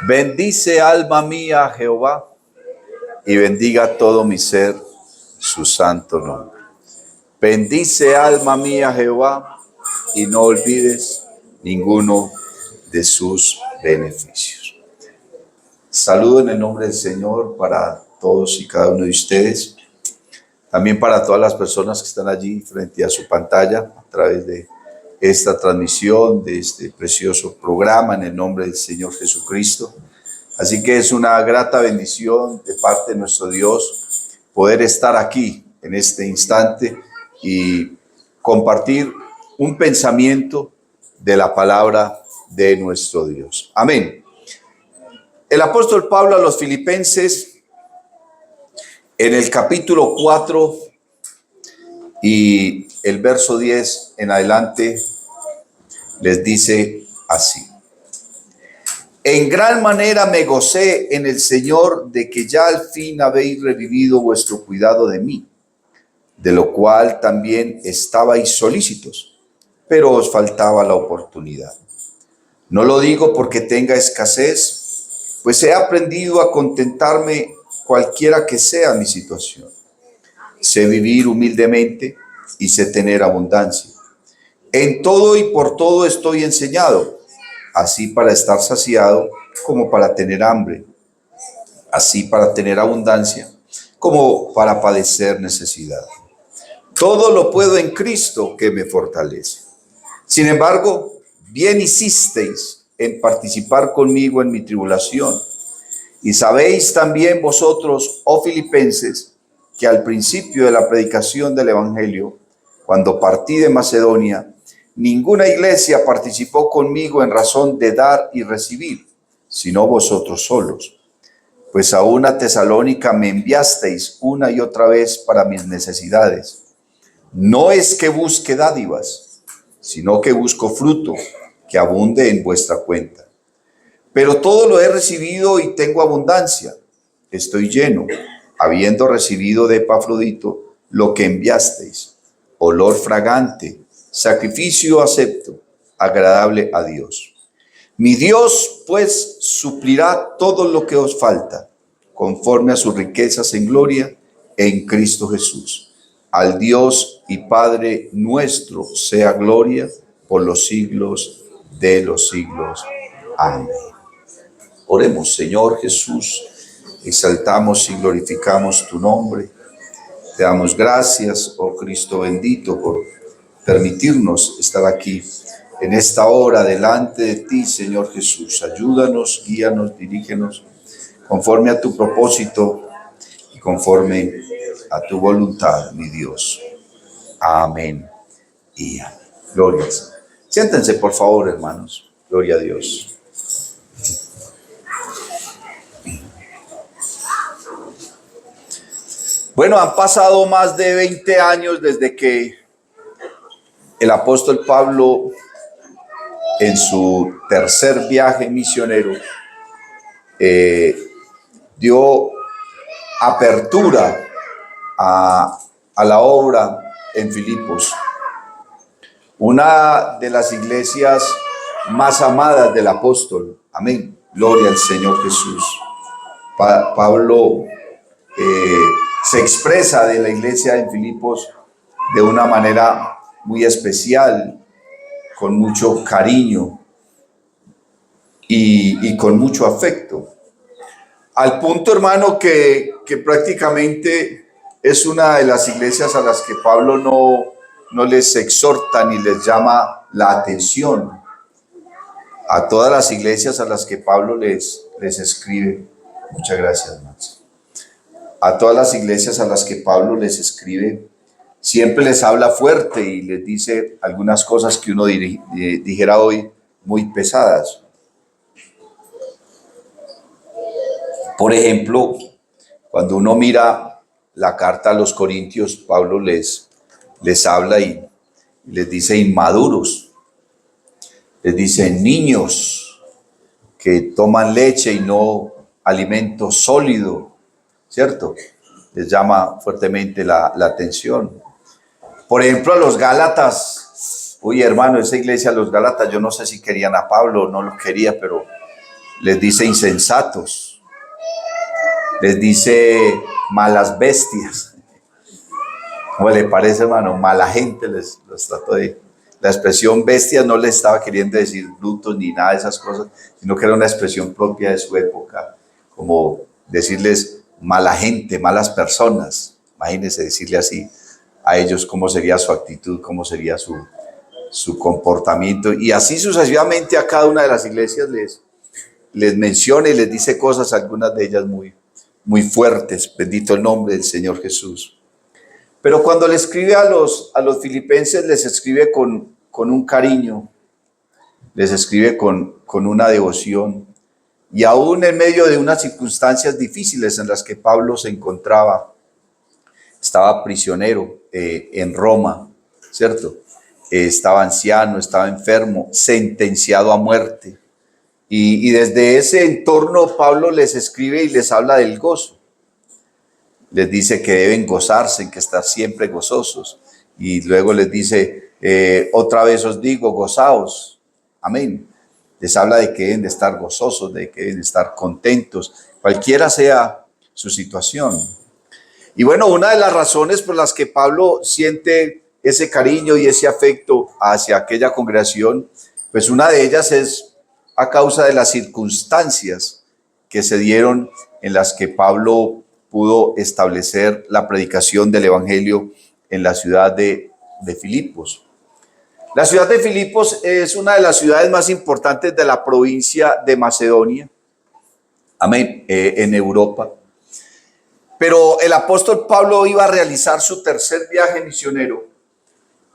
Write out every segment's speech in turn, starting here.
Bendice alma mía a Jehová y bendiga todo mi ser su santo nombre. Bendice alma mía a Jehová y no olvides ninguno de sus beneficios. Saludo en el nombre del Señor para todos y cada uno de ustedes. También para todas las personas que están allí frente a su pantalla a través de esta transmisión, de este precioso programa en el nombre del Señor Jesucristo. Así que es una grata bendición de parte de nuestro Dios poder estar aquí en este instante y compartir un pensamiento de la palabra de nuestro Dios. Amén. El apóstol Pablo a los Filipenses, en el capítulo 4 y el verso 10 en adelante, les dice así: en gran manera me gocé en el Señor de que ya al fin habéis revivido vuestro cuidado de mí, de lo cual también estabais solícitos, pero os faltaba la oportunidad. No lo digo porque tenga escasez, pues he aprendido a contentarme cualquiera que sea mi situación. Sé vivir humildemente y sé tener abundancia. En todo y por todo estoy enseñado, así para estar saciado como para tener hambre, así para tener abundancia como para padecer necesidad. Todo lo puedo en Cristo que me fortalece. Sin embargo, bien hicisteis en participar conmigo en mi tribulación. Y sabéis también vosotros, oh Filipenses, que al principio de la predicación del Evangelio, cuando partí de Macedonia, ninguna iglesia participó conmigo en razón de dar y recibir, sino vosotros solos. Pues a una Tesalónica me enviasteis una y otra vez para mis necesidades. No es que busque dádivas, sino que busco fruto que abunde en vuestra cuenta. Pero todo lo he recibido y tengo abundancia. Estoy lleno, habiendo recibido de Epafrodito lo que enviasteis, olor fragante, sacrificio acepto, agradable a Dios. Mi Dios, pues, suplirá todo lo que os falta, conforme a sus riquezas en gloria en Cristo Jesús. Al Dios y Padre nuestro sea gloria por los siglos de los siglos. Amén. Oremos. Señor Jesús, exaltamos y glorificamos tu nombre. Te damos gracias, oh Cristo bendito, por permitirnos estar aquí en esta hora delante de ti, Señor Jesús. Ayúdanos, guíanos, dirígenos conforme a tu propósito y conforme a tu voluntad, mi Dios. Amén y amén. Gloria al Señor. Siéntense, por favor, hermanos. Gloria a Dios. Bueno, han pasado más de 20 años desde que el apóstol Pablo, en su tercer viaje misionero, dio apertura a la obra en Filipos, una de las iglesias más amadas del apóstol. Amén. Gloria al Señor Jesús. Pablo se expresa de la iglesia en Filipos de una manera muy especial, con mucho cariño y con mucho afecto. Al punto, hermano, que prácticamente es una de las iglesias a las que Pablo no les exhorta ni les llama la atención. A todas las iglesias a las que Pablo les escribe, muchas gracias, Max. A todas las iglesias a las que Pablo les escribe, siempre les habla fuerte y les dice algunas cosas que uno dijera hoy muy pesadas. Por ejemplo, cuando uno mira la carta a los Corintios, Pablo les habla y les dice inmaduros, les dice niños que toman leche y no alimento sólido, ¿cierto? Les llama fuertemente la atención. Por ejemplo, a los Gálatas, uy, hermano, esa iglesia, los Gálatas, yo no sé si querían a Pablo o no lo quería, pero les dice insensatos, les dice malas bestias. ¿Cómo le parece, hermano? Mala gente les trató de... La expresión bestia no le estaba queriendo decir brutos ni nada de esas cosas, sino que era una expresión propia de su época, como decirles mala gente, malas personas. Imagínense decirle así a ellos cómo sería su actitud, cómo sería su comportamiento. Y así sucesivamente a cada una de las iglesias les menciona y les dice cosas, algunas de ellas muy fuertes. Bendito el nombre del Señor Jesús. Pero cuando le escribe a los filipenses, les escribe con un cariño, les escribe con una devoción. Y aún en medio de unas circunstancias difíciles en las que Pablo se encontraba, estaba prisionero en Roma, ¿cierto? Estaba anciano, estaba enfermo, sentenciado a muerte. Y desde ese entorno Pablo les escribe y les habla del gozo. Les dice que deben gozarse, que estar siempre gozosos. Y luego les dice, otra vez os digo, gozaos. Amén. Les habla de que deben de estar gozosos, de que deben de estar contentos, cualquiera sea su situación. Y bueno, una de las razones por las que Pablo siente ese cariño y ese afecto hacia aquella congregación, pues una de ellas es a causa de las circunstancias que se dieron en las que Pablo pudo establecer la predicación del evangelio en la ciudad de Filipos. La ciudad de Filipos es una de las ciudades más importantes de la provincia de Macedonia, amén, en Europa. Pero el apóstol Pablo iba a realizar su tercer viaje misionero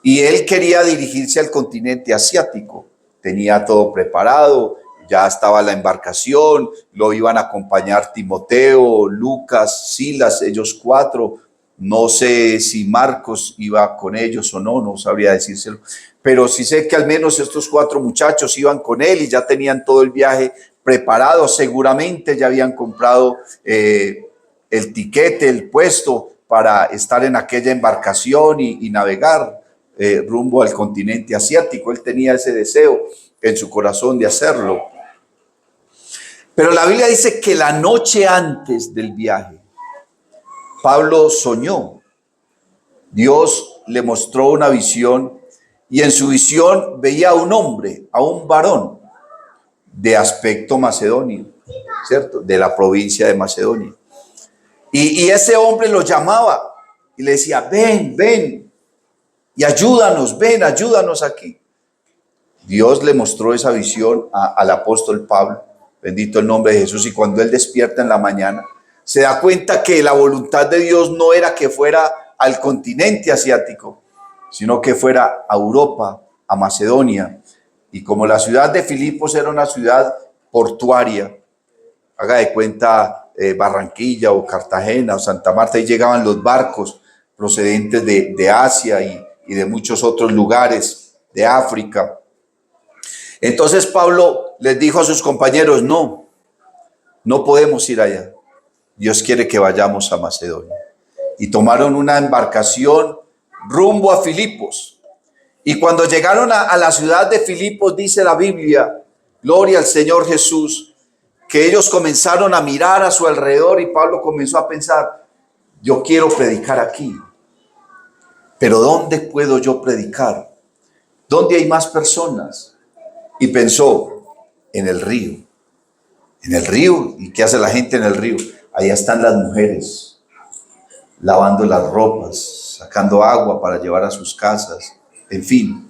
y él quería dirigirse al continente asiático. Tenía todo preparado, ya estaba la embarcación, lo iban a acompañar Timoteo, Lucas, Silas, ellos 4. No sé si Marcos iba con ellos o no sabría decírselo. Pero sí sé que al menos estos 4 muchachos iban con él y ya tenían todo el viaje preparado. Seguramente ya habían comprado el tiquete, el puesto para estar en aquella embarcación y navegar rumbo al continente asiático. Él tenía ese deseo en su corazón de hacerlo. Pero la Biblia dice que la noche antes del viaje, Pablo soñó. Dios le mostró una visión y en su visión veía a un hombre, a un varón de aspecto macedonio, ¿cierto? De la provincia de Macedonia. Y ese hombre lo llamaba y le decía, ven y ayúdanos, ven, ayúdanos aquí. Dios le mostró esa visión al apóstol Pablo, bendito el nombre de Jesús, y cuando él despierta en la mañana, se da cuenta que la voluntad de Dios no era que fuera al continente asiático, sino que fuera a Europa, a Macedonia. Y como la ciudad de Filipos era una ciudad portuaria, haga de cuenta Barranquilla o Cartagena o Santa Marta, y llegaban los barcos procedentes de Asia y de muchos otros lugares de África. Entonces Pablo les dijo a sus compañeros, no podemos ir allá. Dios quiere que vayamos a Macedonia. Y tomaron una embarcación rumbo a Filipos. Y cuando llegaron a la ciudad de Filipos, dice la Biblia, gloria al Señor Jesús, que ellos comenzaron a mirar a su alrededor y Pablo comenzó a pensar, yo quiero predicar aquí, pero ¿dónde puedo yo predicar? ¿Dónde hay más personas? Y pensó, en el río. En el río. ¿Y qué hace la gente en el río? Allá están las mujeres, lavando las ropas, sacando agua para llevar a sus casas. En fin,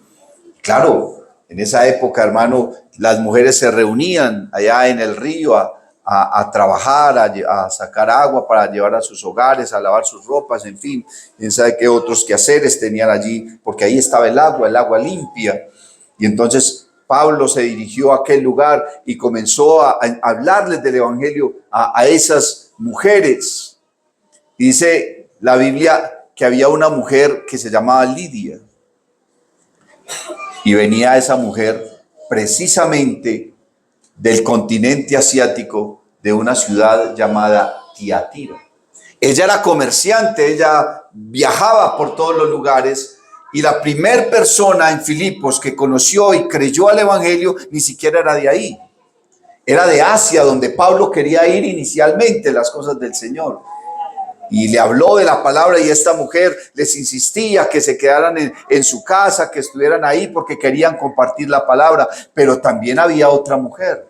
claro, en esa época, hermano, las mujeres se reunían allá en el río a trabajar, a sacar agua para llevar a sus hogares, a lavar sus ropas, en fin. ¿Quién sabe qué otros quehaceres tenían allí? Porque ahí estaba el agua limpia. Y entonces Pablo se dirigió a aquel lugar y comenzó a hablarles del evangelio a esas mujeres. Y dice la Biblia que había una mujer que se llamaba Lidia. Y venía esa mujer precisamente del continente asiático, de una ciudad llamada Tiatira. Ella era comerciante, ella viajaba por todos los lugares. Y la primer persona en Filipos que conoció y creyó al evangelio ni siquiera era de ahí. Era de Asia, donde Pablo quería ir inicialmente, las cosas del Señor. Y le habló de la palabra, y esta mujer les insistía que se quedaran en su casa, que estuvieran ahí porque querían compartir la palabra. Pero también había otra mujer.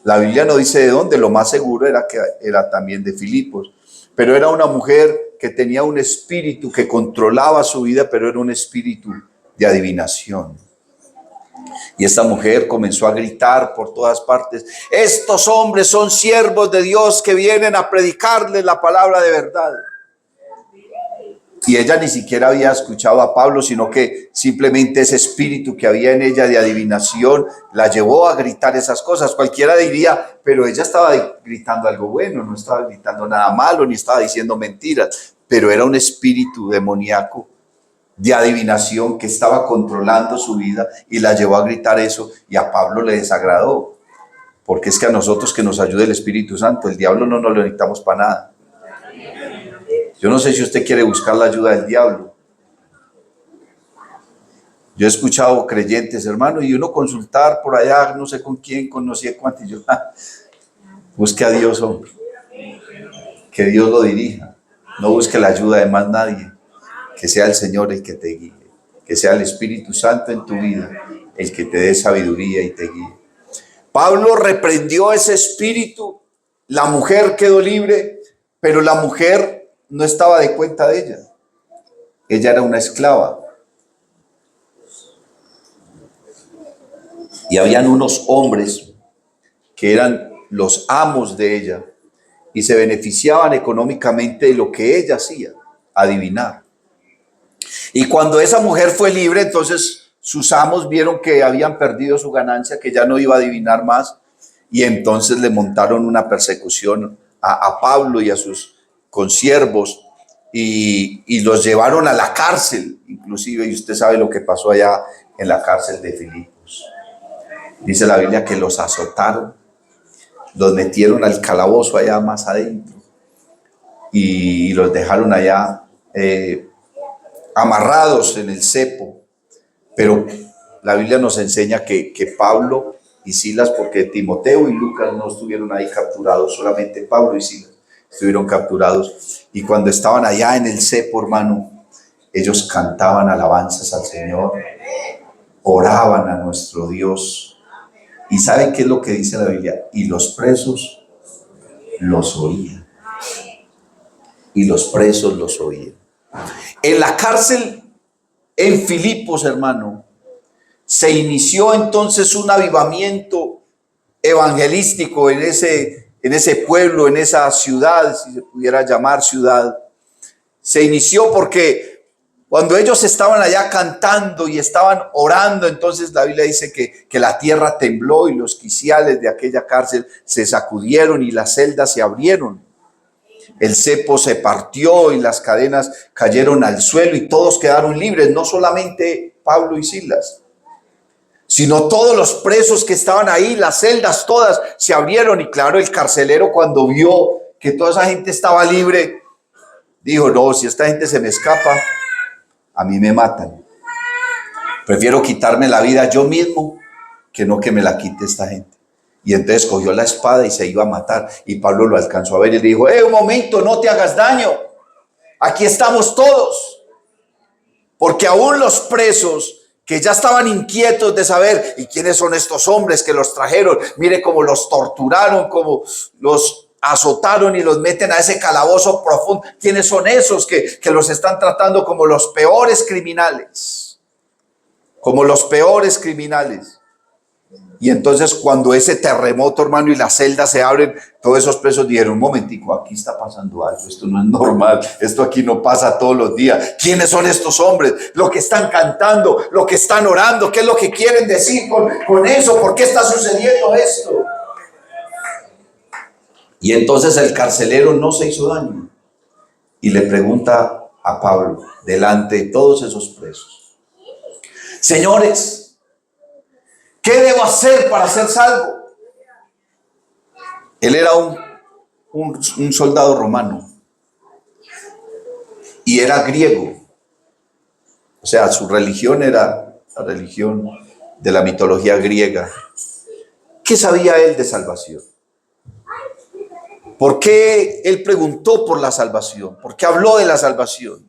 La Biblia no dice de dónde, lo más seguro era que era también de Filipos. Pero era una mujer que tenía un espíritu que controlaba su vida, pero era un espíritu de adivinación. Y esta mujer comenzó a gritar por todas partes: estos hombres son siervos de Dios que vienen a predicarles la palabra de verdad. Y ella ni siquiera había escuchado a Pablo, sino que simplemente ese espíritu que había en ella de adivinación la llevó a gritar esas cosas. Cualquiera diría, pero ella estaba gritando algo bueno, no estaba gritando nada malo, ni estaba diciendo mentiras, pero era un espíritu demoníaco de adivinación que estaba controlando su vida y la llevó a gritar eso, y a Pablo le desagradó, porque es que a nosotros que nos ayude el Espíritu Santo, el diablo no nos lo necesitamos para nada. Yo no sé si usted quiere buscar la ayuda del diablo. Yo he escuchado creyentes, hermano, y uno consultar por allá, no sé con quién, con no sé cuánto, y yo, busque a Dios, hombre, que Dios lo dirija, no busque la ayuda de más nadie, que sea el Señor el que te guíe, que sea el Espíritu Santo en tu vida el que te dé sabiduría y te guíe. Pablo reprendió ese espíritu, la mujer quedó libre, pero la mujer no estaba de cuenta de ella. Ella era una esclava. Y habían unos hombres que eran los amos de ella y se beneficiaban económicamente de lo que ella hacía, adivinar. Y cuando esa mujer fue libre, entonces sus amos vieron que habían perdido su ganancia, que ya no iba a adivinar más, y entonces le montaron una persecución a Pablo y a sus consiervos, y los llevaron a la cárcel, inclusive, y usted sabe lo que pasó allá en la cárcel de Filipos. Dice la Biblia que los azotaron, los metieron al calabozo allá más adentro, y los dejaron allá amarrados en el cepo. Pero la Biblia nos enseña que Pablo y Silas, porque Timoteo y Lucas no estuvieron ahí capturados, solamente Pablo y Silas estuvieron capturados. Y cuando estaban allá en el cepo, hermano, ellos cantaban alabanzas al Señor, oraban a nuestro Dios. ¿Y saben qué es lo que dice la Biblia? Y los presos los oían. Y los presos los oían. En la cárcel, en Filipos, hermano, se inició entonces un avivamiento evangelístico en ese pueblo, en esa ciudad, si se pudiera llamar ciudad. Se inició porque cuando ellos estaban allá cantando y estaban orando, entonces la Biblia dice que la tierra tembló y los quiciales de aquella cárcel se sacudieron y las celdas se abrieron. El cepo se partió y las cadenas cayeron al suelo y todos quedaron libres, no solamente Pablo y Silas, sino todos los presos que estaban ahí, las celdas todas se abrieron. Y claro, el carcelero, cuando vio que toda esa gente estaba libre, dijo: no, si esta gente se me escapa, a mí me matan. Prefiero quitarme la vida yo mismo que no que me la quite esta gente. Y entonces cogió la espada y se iba a matar. Y Pablo lo alcanzó a ver y le dijo: un momento, no te hagas daño. Aquí estamos todos. Porque aún los presos, que ya estaban inquietos de saber, ¿y quiénes son estos hombres que los trajeron? Mire cómo los torturaron, cómo los azotaron y los meten a ese calabozo profundo. ¿Quiénes son esos que los están tratando como los peores criminales? Como los peores criminales. Y entonces cuando ese terremoto, hermano, y las celdas se abren, todos esos presos dijeron: un momentico, aquí está pasando algo, esto no es normal, esto aquí no pasa todos los días. ¿Quiénes son estos hombres? Lo que están cantando, lo que están orando, ¿qué es lo que quieren decir con eso? ¿Por qué está sucediendo esto? Y entonces el carcelero no se hizo daño y le pregunta a Pablo, delante de todos esos presos: señores, ¿qué debo hacer para ser salvo? Él era un soldado romano y era griego. O sea, su religión era la religión de la mitología griega. ¿Qué sabía él de salvación? ¿Por qué él preguntó por la salvación? ¿Por qué habló de la salvación?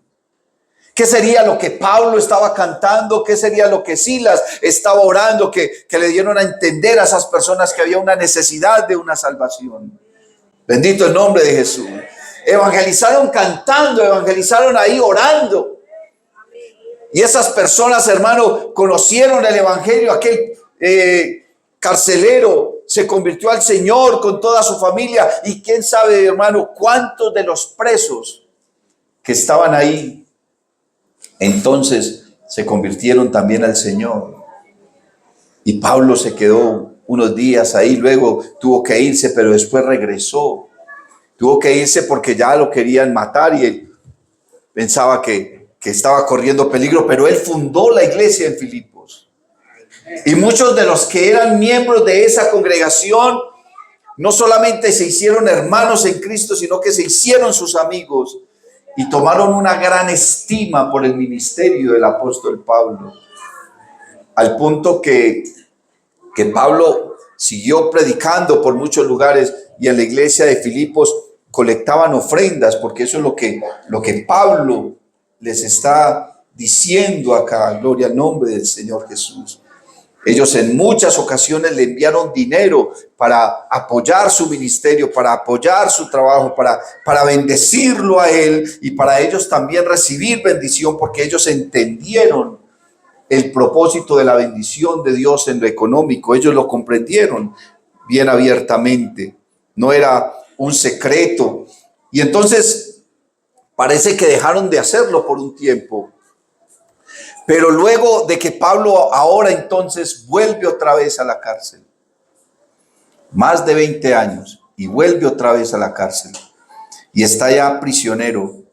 ¿Qué sería lo que Pablo estaba cantando? ¿Qué sería lo que Silas estaba orando? Que le dieron a entender a esas personas que había una necesidad de una salvación. Bendito el nombre de Jesús. Evangelizaron cantando, evangelizaron ahí orando. Y esas personas, hermano, conocieron el evangelio. Aquel carcelero se convirtió al Señor con toda su familia. Y quién sabe, hermano, cuántos de los presos que estaban ahí entonces se convirtieron también al Señor. Y Pablo se quedó unos días ahí, luego tuvo que irse, pero después regresó. Tuvo que irse porque ya lo querían matar y él pensaba que estaba corriendo peligro, pero él fundó la iglesia en Filipos. Y muchos de los que eran miembros de esa congregación no solamente se hicieron hermanos en Cristo, sino que se hicieron sus amigos y tomaron una gran estima por el ministerio del apóstol Pablo, al punto que Pablo siguió predicando por muchos lugares y en la iglesia de Filipos colectaban ofrendas, porque eso es lo que Pablo les está diciendo acá. Gloria al nombre del Señor Jesús. Ellos en muchas ocasiones le enviaron dinero para apoyar su ministerio, para apoyar su trabajo, para bendecirlo a él y para ellos también recibir bendición, porque ellos entendieron el propósito de la bendición de Dios en lo económico. Ellos lo comprendieron bien abiertamente. No era un secreto. Y entonces parece que dejaron de hacerlo por un tiempo. Pero luego de que Pablo ahora entonces vuelve otra vez a la cárcel, más de 20 años, y vuelve otra vez a la cárcel, y está ya prisionero,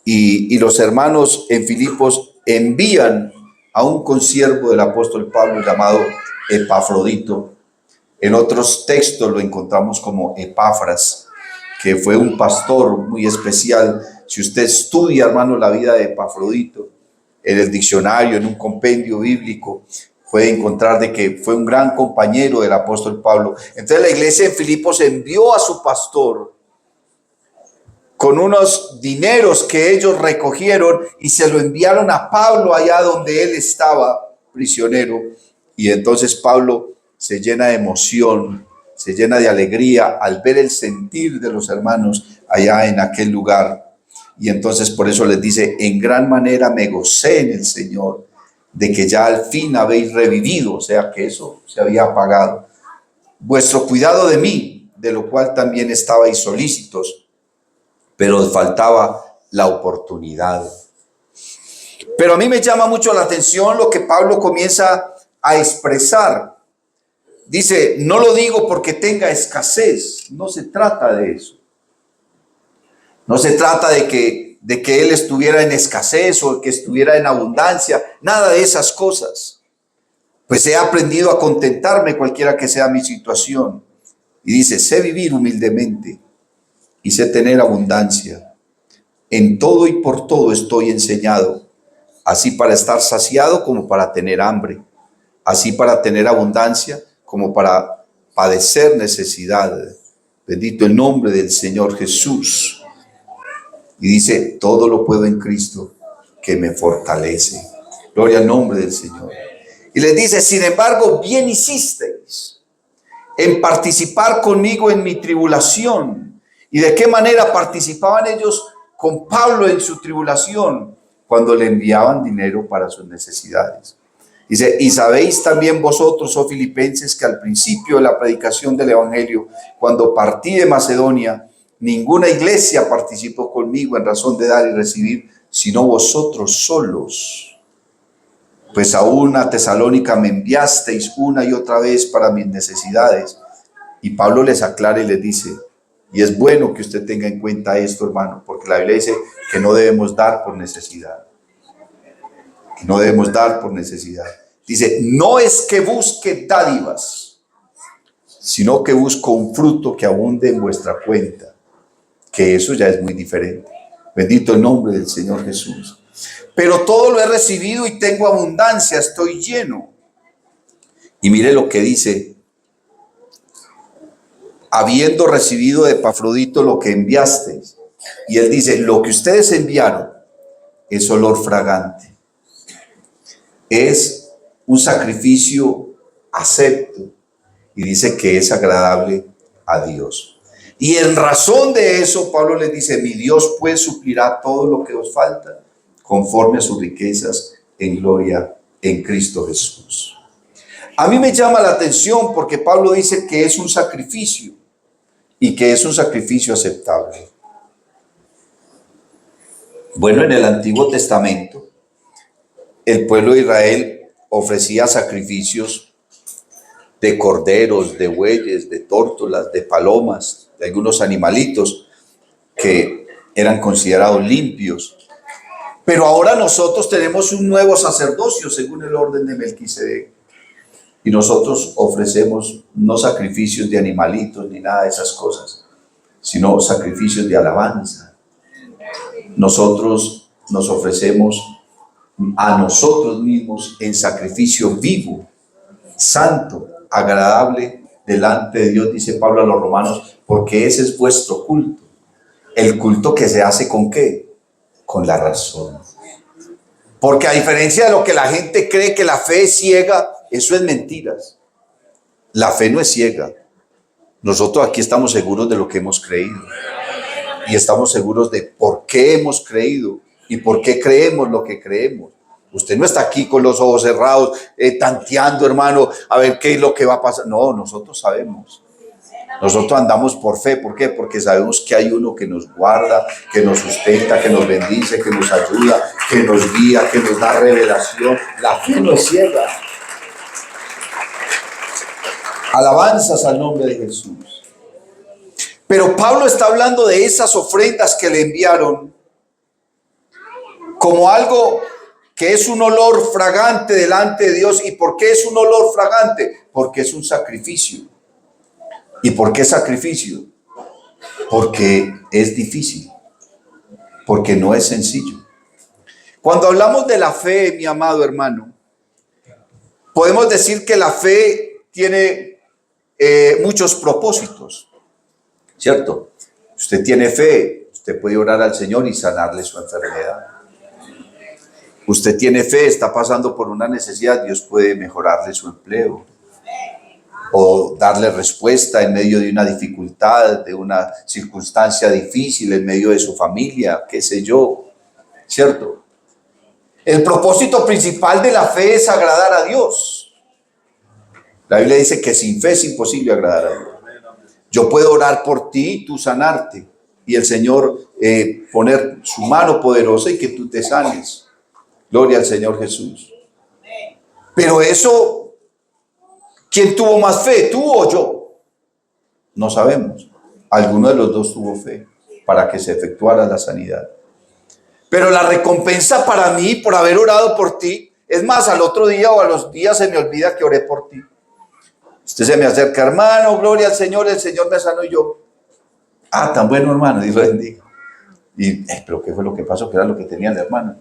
y los hermanos en Filipos envían a un consiervo del apóstol Pablo llamado Epafrodito. En otros textos lo encontramos como Epafras, que fue un pastor muy especial. Si usted estudia, hermano, la vida de Epafrodito, en el diccionario, en un compendio bíblico, puede encontrar de que fue un gran compañero del apóstol Pablo. Entonces la iglesia en Filipos envió a su pastor con unos dineros que ellos recogieron y se lo enviaron a Pablo allá donde él estaba prisionero. Y entonces Pablo se llena de emoción, se llena de alegría al ver el sentir de los hermanos allá en aquel lugar. Y entonces por eso les dice: en gran manera me gocé en el Señor de que ya al fin habéis revivido, o sea que eso se había apagado, vuestro cuidado de mí, de lo cual también estabais solícitos, pero os faltaba la oportunidad. Pero a mí me llama mucho la atención lo que Pablo comienza a expresar. Dice: no lo digo porque tenga escasez, no se trata de eso. No se trata de que él estuviera en escasez o que estuviera en abundancia, nada de esas cosas. Pues he aprendido a contentarme cualquiera que sea mi situación. Y dice: sé vivir humildemente y sé tener abundancia. En todo y por todo estoy enseñado, así para estar saciado como para tener hambre, así para tener abundancia como para padecer necesidad. Bendito el nombre del Señor Jesús. Y dice: todo lo puedo en Cristo que me fortalece. Gloria al nombre del Señor. Y les dice: sin embargo, bien hicisteis en participar conmigo en mi tribulación. ¿Y de qué manera participaban ellos con Pablo en su tribulación? Cuando le enviaban dinero para sus necesidades. Dice: y sabéis también vosotros, oh filipenses, que al principio de la predicación del evangelio, cuando partí de Macedonia, ninguna iglesia participó conmigo en razón de dar y recibir, sino vosotros solos. Pues aún a Tesalónica me enviasteis una y otra vez para mis necesidades. Y Pablo les aclara y les dice: y es bueno que usted tenga en cuenta esto, hermano, porque la Biblia dice que no debemos dar por necesidad. Que no debemos dar por necesidad. Dice: no es que busque dádivas, sino que busco un fruto que abunde en vuestra cuenta. Que eso ya es muy diferente. Bendito el nombre del Señor Jesús. Pero todo lo he recibido y tengo abundancia, estoy lleno. Y mire lo que dice habiendo recibido de Epafrodito lo que enviasteis. Y él dice, lo que ustedes enviaron es olor fragante. Es un sacrificio acepto. Y dice que es agradable a Dios. Y en razón de eso, Pablo les dice, mi Dios pues suplirá todo lo que os falta, conforme a sus riquezas en gloria en Cristo Jesús. A mí me llama la atención porque Pablo dice que es un sacrificio y que es un sacrificio aceptable. Bueno, en el Antiguo Testamento, el pueblo de Israel ofrecía sacrificios de corderos, de bueyes, de tórtolas, de palomas, de algunos animalitos que eran considerados limpios. Pero ahora nosotros tenemos un nuevo sacerdocio según el orden de Melquisedec. Y nosotros ofrecemos no sacrificios de animalitos ni nada de esas cosas, sino sacrificios de alabanza. Nosotros nos ofrecemos a nosotros mismos en sacrificio vivo, santo, agradable delante de Dios, dice Pablo a los romanos, porque ese es vuestro culto. El culto que se hace ¿con qué? Con la razón. Porque a diferencia de lo que la gente cree que la fe es ciega, eso es mentiras. La fe no es ciega. Nosotros aquí estamos seguros de lo que hemos creído. Y estamos seguros de por qué hemos creído y por qué creemos lo que creemos. Usted no está aquí con los ojos cerrados, tanteando, hermano, a ver qué es lo que va a pasar. No, nosotros sabemos. Nosotros andamos por fe. ¿Por qué? Porque sabemos que hay uno que nos guarda, que nos sustenta, que nos bendice, que nos ayuda, que nos guía, que nos da revelación. La fe no es ciega. Alabanzas al nombre de Jesús. Pero Pablo está hablando de esas ofrendas que le enviaron como algo que es un olor fragante delante de Dios. ¿Y por qué es un olor fragante? Porque es un sacrificio. ¿Y por qué sacrificio? Porque es difícil, porque no es sencillo. Cuando hablamos de la fe, mi amado hermano, podemos decir que la fe tiene muchos propósitos, ¿cierto? Usted tiene fe, usted puede orar al Señor y sanarle su enfermedad. Usted tiene fe, está pasando por una necesidad, Dios puede mejorarle su empleo o darle respuesta en medio de una dificultad, de una circunstancia difícil, en medio de su familia, qué sé yo, ¿cierto? El propósito principal de la fe es agradar a Dios. La Biblia dice que sin fe es imposible agradar a Dios. Yo puedo orar por ti, tú sanarte, y el Señor poner su mano poderosa y que tú te sanes. Gloria al Señor Jesús. Pero eso, ¿quién tuvo más fe, tú o yo? No sabemos. Alguno de los dos tuvo fe para que se efectuara la sanidad. Pero la recompensa para mí por haber orado por ti, es más, al otro día o a los días se me olvida que oré por ti. Usted se me acerca, hermano, gloria al Señor, el Señor me sanó y yo. Ah, tan bueno, hermano, Dios lo bendiga. Y, pero ¿qué fue lo que pasó? ¿Qué era lo que tenía el hermano?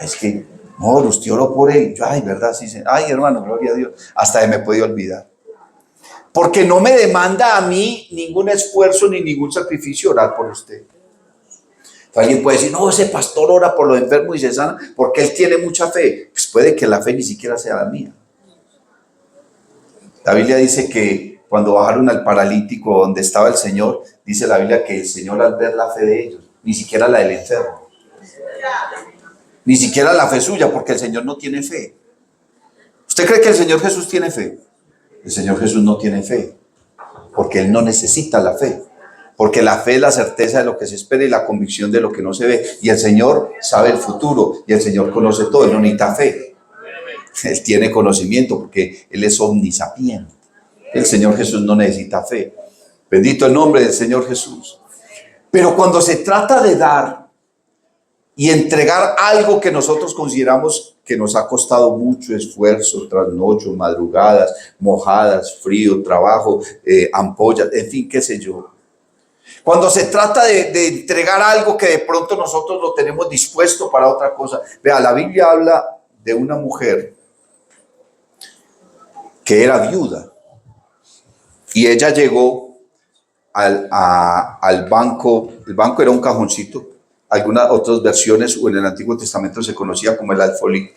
Es que, no, usted oró por él. Yo, ay, verdad, sí. Ay, hermano, gloria a Dios. Hasta me podía olvidar. Porque no me demanda a mí ningún esfuerzo ni ningún sacrificio orar por usted. Alguien puede decir, no, ese pastor ora por los enfermos y se sana porque él tiene mucha fe. Pues puede que la fe ni siquiera sea la mía. La Biblia dice que cuando bajaron al paralítico donde estaba el Señor, dice la Biblia que el Señor al ver la fe de ellos, ni siquiera la del enfermo, ni siquiera la fe suya, porque el Señor no tiene fe. ¿Usted cree que el Señor Jesús tiene fe? El Señor Jesús no tiene fe, porque Él no necesita la fe. Porque la fe es la certeza de lo que se espera y la convicción de lo que no se ve. Y el Señor sabe el futuro y el Señor conoce todo. Él no necesita fe. Él tiene conocimiento porque Él es omnisapiente. El Señor Jesús no necesita fe. Bendito el nombre del Señor Jesús. Pero cuando se trata de dar y entregar algo que nosotros consideramos que nos ha costado mucho esfuerzo, trasnochos, madrugadas, mojadas, frío, trabajo, ampollas, en fin, qué sé yo. Cuando se trata de entregar algo que de pronto nosotros lo tenemos dispuesto para otra cosa. Vea, la Biblia habla de una mujer que era viuda y ella llegó al banco. El banco era un cajoncito. Algunas otras versiones o en el Antiguo Testamento se conocía como el alfolí.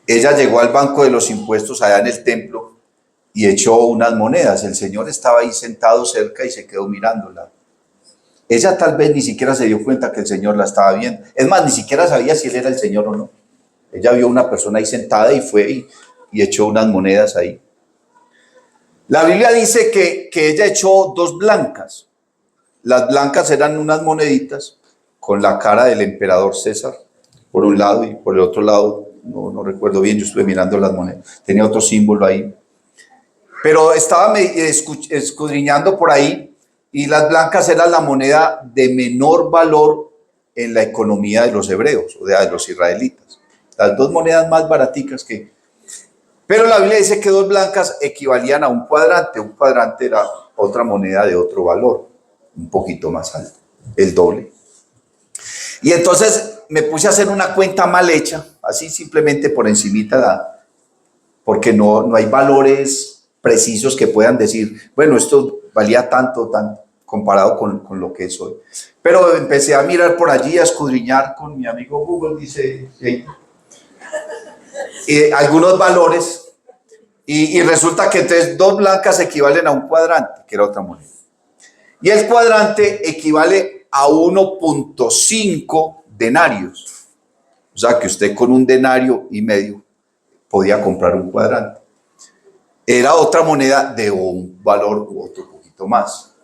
Ella llegó al banco de los impuestos allá en el templo y echó unas monedas. El Señor estaba ahí sentado cerca y se quedó mirándola. Ella tal vez ni siquiera se dio cuenta que el Señor la estaba viendo. Es más, ni siquiera sabía si él era el Señor o no. Ella vio una persona ahí sentada y fue y echó unas monedas ahí. La Biblia dice que ella echó 2 blancas. Las blancas eran unas moneditas con la cara del emperador César por un lado y por el otro lado, no recuerdo bien, yo estuve mirando las monedas, tenía otro símbolo ahí. Pero estaba escudriñando por ahí y las blancas eran la moneda de menor valor en la economía de los hebreos, o de los israelitas. Las 2 monedas más baraticas que... Pero la Biblia dice que 2 blancas equivalían a un cuadrante. Un cuadrante era otra moneda de otro valor, un poquito más alto, el doble. Y entonces me puse a hacer una cuenta mal hecha, así simplemente por encimita, porque no hay valores precisos que puedan decir, bueno, esto valía tanto comparado con lo que es hoy. Pero empecé a mirar por allí, a escudriñar con mi amigo Google, dice, algunos valores, y resulta que entonces 2 blancas equivalen a un cuadrante, que era otra moneda. Y el cuadrante equivale a 1.5 denarios. O sea que usted con 1,5 denarios podía comprar un cuadrante. Era otra moneda de un valor u otro poquito más.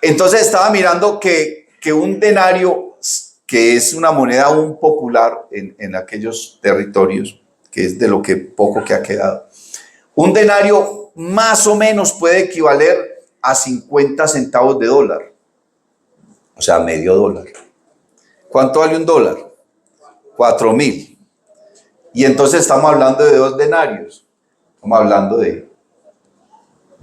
Entonces estaba mirando que 1 denario, que es una moneda aún popular en aquellos territorios, que es de lo que poco que ha quedado. 1 denario más o menos puede equivaler a 50 centavos de dólar. O sea, medio dólar. ¿Cuánto vale un dólar? 4,000. Y entonces estamos hablando de 2 denarios. Estamos hablando de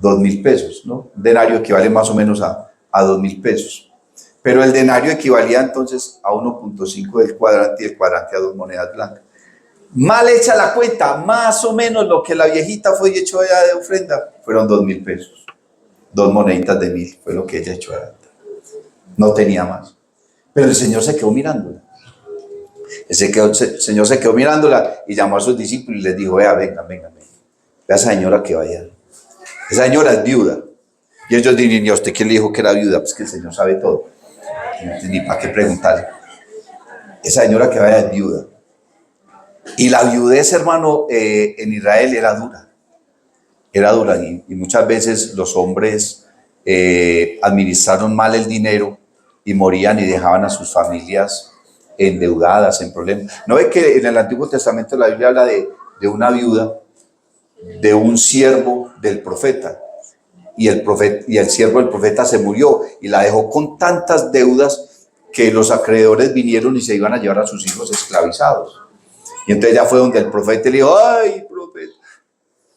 2,000 pesos, ¿no? Un denario equivale más o menos a 2,000 pesos. Pero el denario equivalía entonces a 1.5 del cuadrante y el cuadrante a 2 monedas blancas. Mal hecha la cuenta, más o menos lo que la viejita fue y echó allá de ofrenda fueron 2,000 pesos. 2 moneditas de 1,000 fue lo que ella echó allá. No tenía más. Pero el Señor se quedó mirándola. El Señor se quedó mirándola y llamó a sus discípulos y les dijo, venga. Vea a esa señora que vaya. Esa señora es viuda. Y ellos dirían, ¿y a usted quién le dijo que era viuda? Pues que el Señor sabe todo. Ni para qué preguntarle. Esa señora que vaya es viuda. Y la viudez, hermano, en Israel era dura. Era dura y muchas veces los hombres administraron mal el dinero y morían y dejaban a sus familias endeudadas, en problemas. ¿No ve que en el Antiguo Testamento la Biblia habla de una viuda, de un siervo del profeta? Y el siervo del profeta se murió y la dejó con tantas deudas que los acreedores vinieron y se iban a llevar a sus hijos esclavizados. Y entonces ya fue donde el profeta le dijo, ay, profeta,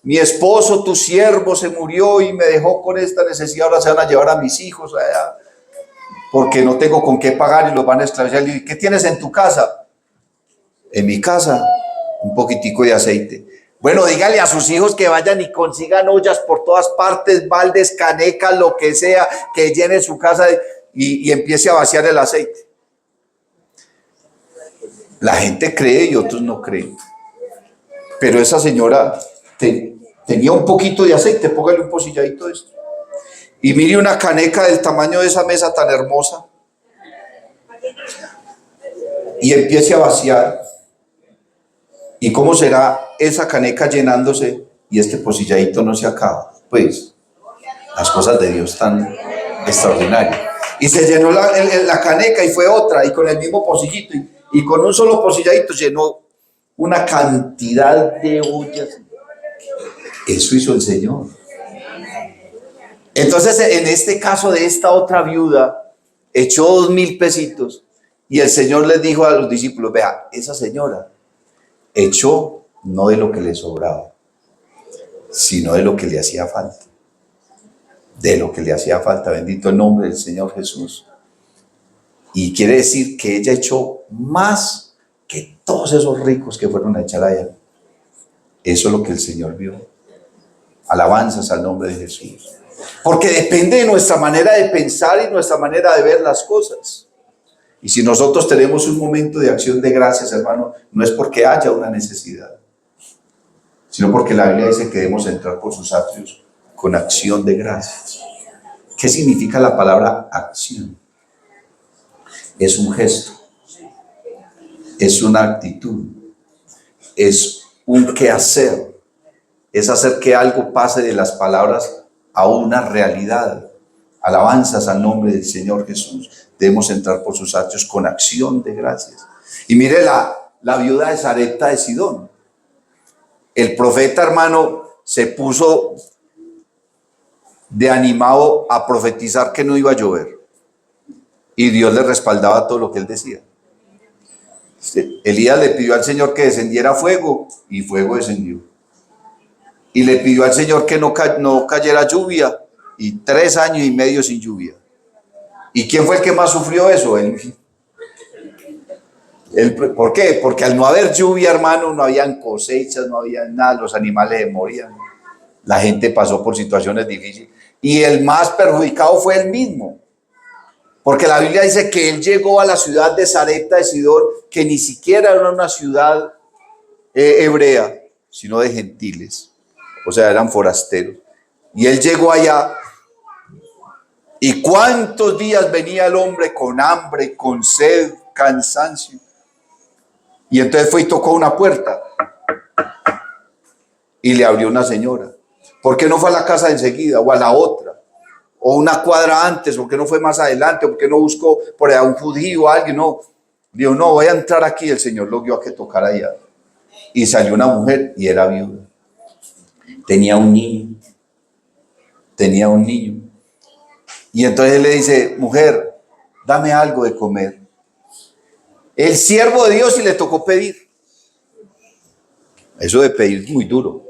mi esposo, tu siervo, se murió y me dejó con esta necesidad, ahora se van a llevar a mis hijos allá, porque no tengo con qué pagar y los van a esclavizar. Le dije, ¿qué tienes en tu casa? En mi casa, un poquitico de aceite. Bueno, dígale a sus hijos que vayan y consigan ollas por todas partes, baldes, canecas, lo que sea, que llenen su casa y empiece a vaciar el aceite. La gente cree y otros no creen. Pero esa señora tenía un poquito de aceite, póngale un pocilladito de esto. Y mire una caneca del tamaño de esa mesa tan hermosa. Y empiece a vaciar. ¿Y cómo será esa caneca llenándose y este pocilladito no se acaba? Pues las cosas de Dios tan extraordinarias. Y se llenó la caneca y fue otra, y con el mismo pocillito, y con un solo pocilladito llenó una cantidad de ollas. Eso hizo el Señor. Entonces, en este caso de esta otra viuda, echó 2,000 pesitos, y el Señor les dijo a los discípulos, vea, esa señora echó no de lo que le sobraba, sino de lo que le hacía falta. De lo que le hacía falta, bendito el nombre del Señor Jesús. Y quiere decir que ella echó más que todos esos ricos que fueron a echar allá. Eso es lo que el Señor vio. Alabanzas al nombre de Jesús. Porque depende de nuestra manera de pensar y nuestra manera de ver las cosas. Y si nosotros tenemos un momento de acción de gracias, hermano, no es porque haya una necesidad, sino porque la Biblia dice que debemos entrar por sus atrios con acción de gracias. ¿Qué significa la palabra acción? Es un gesto, es una actitud, es un quehacer, es hacer que algo pase de las palabras a una realidad. Alabanzas al nombre del Señor Jesús. Debemos entrar por sus atrios con acción de gracias. Y mire la viuda de Sarepta de Sidón. El profeta, hermano, se puso de animado a profetizar que no iba a llover. Y Dios le respaldaba todo lo que él decía. Elías le pidió al Señor que descendiera fuego y fuego descendió. Y le pidió al Señor que no cayera lluvia y 3 años y medio sin lluvia. ¿Y quién fue el que más sufrió eso? Él. ¿Por qué? Porque al no haber lluvia, hermano, no habían cosechas, no había nada, los animales morían. La gente pasó por situaciones difíciles. Y el más perjudicado fue él mismo. Porque la Biblia dice que él llegó a la ciudad de Sarepta de Sidón, que ni siquiera era una ciudad hebrea, sino de gentiles. O sea, eran forasteros. Y él llegó allá. ¿Y cuántos días venía el hombre con hambre, con sed, cansancio? Y entonces fue y tocó una puerta. Y le abrió una señora. ¿Por qué no fue a la casa enseguida o a la otra? O una cuadra antes, ¿por qué no fue más adelante? ¿Por qué no buscó por allá un judío o alguien? No, dijo, no, voy a entrar aquí. El Señor lo guió a que tocara allá. Y salió una mujer y era viuda. Tenía un niño. Y entonces él le dice, mujer, dame algo de comer. El siervo de Dios y le tocó pedir. Eso de pedir es muy duro.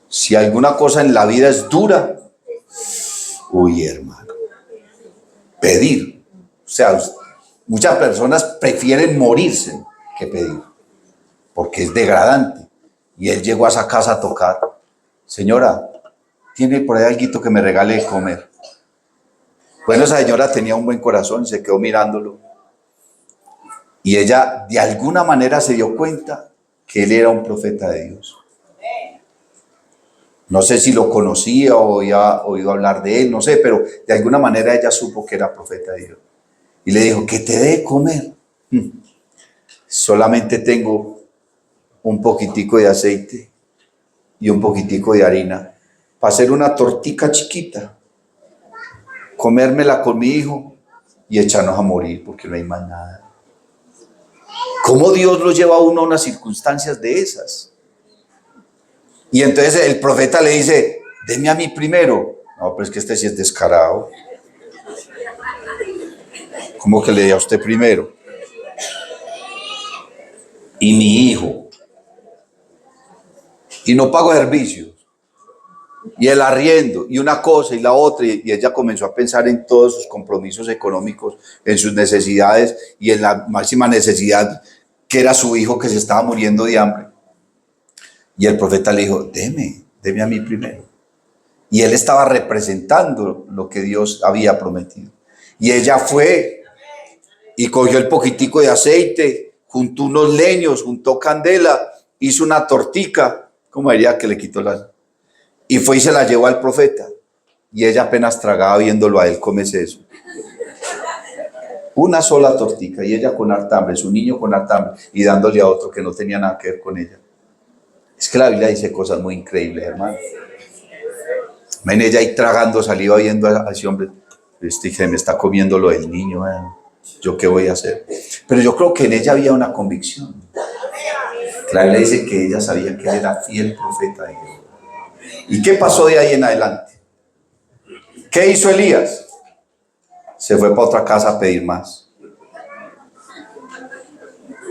Si alguna cosa en la vida es dura, uy, hermano, pedir. O sea, muchas personas prefieren morirse que pedir, porque es degradante. Y él llegó a esa casa a tocar. Señora, ¿tiene por ahí alguito que me regale de comer? Bueno, esa señora tenía un buen corazón y se quedó mirándolo. Y ella de alguna manera se dio cuenta que él era un profeta de Dios. No sé si lo conocía o había oído hablar de él, no sé, pero de alguna manera ella supo que era profeta de Dios. Y le dijo, ¿qué te dé de comer? Solamente tengo un poquitico de aceite y un poquitico de harina para hacer una tortica chiquita, comérmela con mi hijo y echarnos a morir porque no hay más nada. ¿Cómo Dios lo lleva a uno a unas circunstancias de esas? Y entonces el profeta le dice, deme a mí primero. No, pero es que este sí es descarado. ¿Cómo que le dé a usted primero? Y mi hijo. Y no pago servicios. Y el arriendo, y una cosa y la otra. Y ella comenzó a pensar en todos sus compromisos económicos, en sus necesidades y en la máxima necesidad que era su hijo que se estaba muriendo de hambre. Y el profeta le dijo, deme a mí primero. Y él estaba representando lo que Dios había prometido. Y ella fue y cogió el poquitico de aceite, juntó unos leños, juntó candela, hizo una tortica, como diría que le quitó la... Y fue y se la llevó al profeta. Y ella apenas tragaba viéndolo a él, cómese eso. Una sola tortica y ella con harta hambre, su niño con harta hambre y dándole a otro que no tenía nada que ver con ella. Es que la Biblia dice cosas muy increíbles, hermano. Ven ella ahí tragando saliva viendo a ese hombre. Se me está comiendo lo del niño. ¿Yo qué voy a hacer? Pero yo creo que en ella había una convicción. La Biblia dice que ella sabía que él era fiel profeta de Dios. ¿Y qué pasó de ahí en adelante? ¿Qué hizo Elías? Se fue para otra casa a pedir más.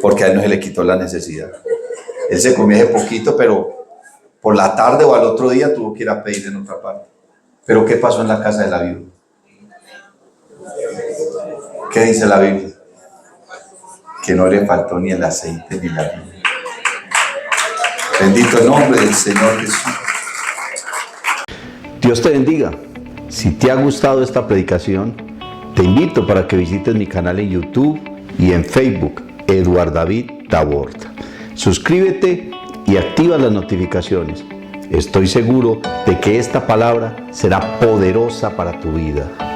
Porque a él no se le quitó la necesidad. Él se comió ese poquito, pero por la tarde o al otro día tuvo que ir a pedir en otra parte. Pero ¿qué pasó en la casa de la viuda? ¿Qué dice la Biblia? Que no le faltó ni el aceite ni la harina. Bendito el nombre del Señor Jesús. Dios te bendiga. Si te ha gustado esta predicación, te invito para que visites mi canal en YouTube y en Facebook, Eduard David Tabord. Suscríbete y activa las notificaciones. Estoy seguro de que esta palabra será poderosa para tu vida.